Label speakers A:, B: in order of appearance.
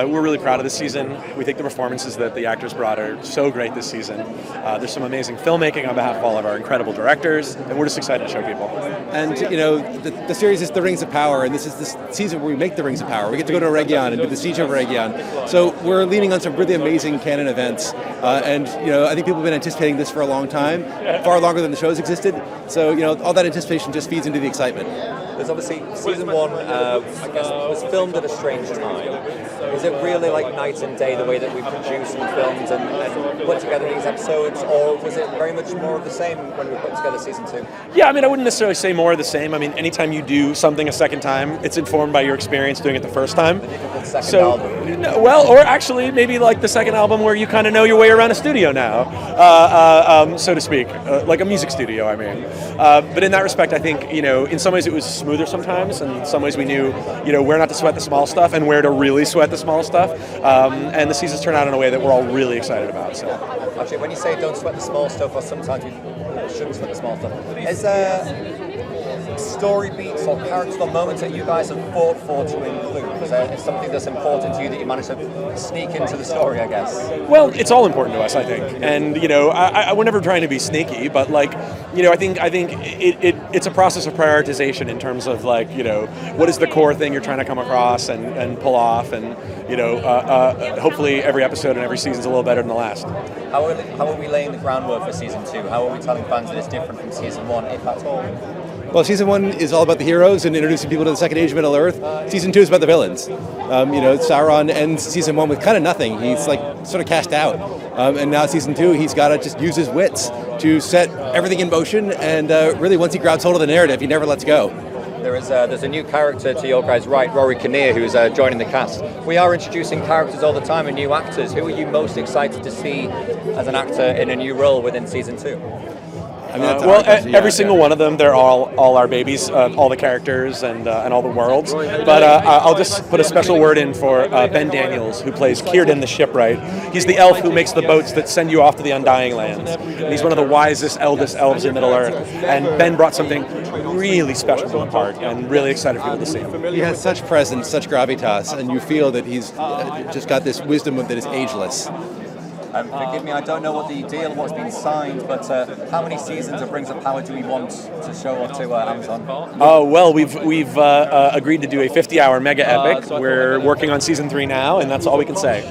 A: We're really proud of this season. We think the performances that the actors brought are so great this season. There's some amazing filmmaking on behalf of all of our incredible directors, and we're just excited to show people.
B: And, you know, the series is The Rings of Power, and this is the season where we make The Rings of Power. We get to go to Eregion and do the siege over Eregion. So we're leaning on some really amazing canon events. And, you know, I think people have been anticipating this for a long time, far longer than the show's existed. So, you know, all that anticipation just feeds into the excitement.
C: There's obviously season 1, I guess, was filmed at a strange time. Was it really like night and day the way that we produced and filmed and put together these episodes, or was it very much more of the same when we put together season 2?
A: Yeah, I mean, I wouldn't necessarily say more of the same. I mean, anytime you do something a second time, it's informed by your experience doing it the first time.
C: The second album.
A: Well, or actually maybe like the second album where you kind of know your way around a studio now, so to speak, like a music studio, I mean. But in that respect, I think, you know, in some ways it was smoother sometimes, and in some ways we knew, you know, where not to sweat the small stuff and where to really sweat the small stuff. And the seasons turn out in a way that we're all really excited about. So.
C: Actually, when you say don't sweat the small stuff, or sometimes you shouldn't sweat the small stuff, is there story beats or characters or moments that you guys have fought for to include? Is there something that's important to you that you managed to sneak into the story, I guess?
A: Well, it's all important to us, I think. And, you know, we're never trying to be sneaky, but, like, you know, I think it's a process of prioritization in terms of, like, you know, what is the core thing you're trying to come across and pull off, and, you know, hopefully every episode and every season's a little better than the last.
C: How are we laying the groundwork for season 2? How are we telling fans that it's different from season 1, if at all?
B: Well, season 1 is all about the heroes and introducing people to the second age of Middle-earth. Season 2 is about the villains. You know, Sauron ends season 1 with kind of nothing. He's like sort of cast out. And now season 2, he's got to just use his wits to set everything in motion. And really, once he grabs hold of the narrative, he never lets go.
C: There's a new character to your guys' right, Rory Kinnear, who's joining the cast. We are introducing characters all the time and new actors. Who are you most excited to see as an actor in a new role within season 2?
B: I mean,
A: every single one of them, they're all our babies, all the characters and all the worlds. But I'll just put a special word in for Ben Daniels, who plays Círdan the shipwright. He's the elf who makes the boats that send you off to the Undying Lands. And he's one of the wisest, eldest elves in Middle-earth. And Ben brought something really special to the part, and really excited for people to see him.
B: He has such presence, such gravitas, and you feel that he's just got this wisdom that is ageless.
C: Forgive me, I don't know what the deal, what's been signed, but how many seasons of Rings of Power do we want to show to Amazon?
A: Oh, well, we've agreed to do a 50-hour mega epic. We're working on season 3 now, and that's all we can say.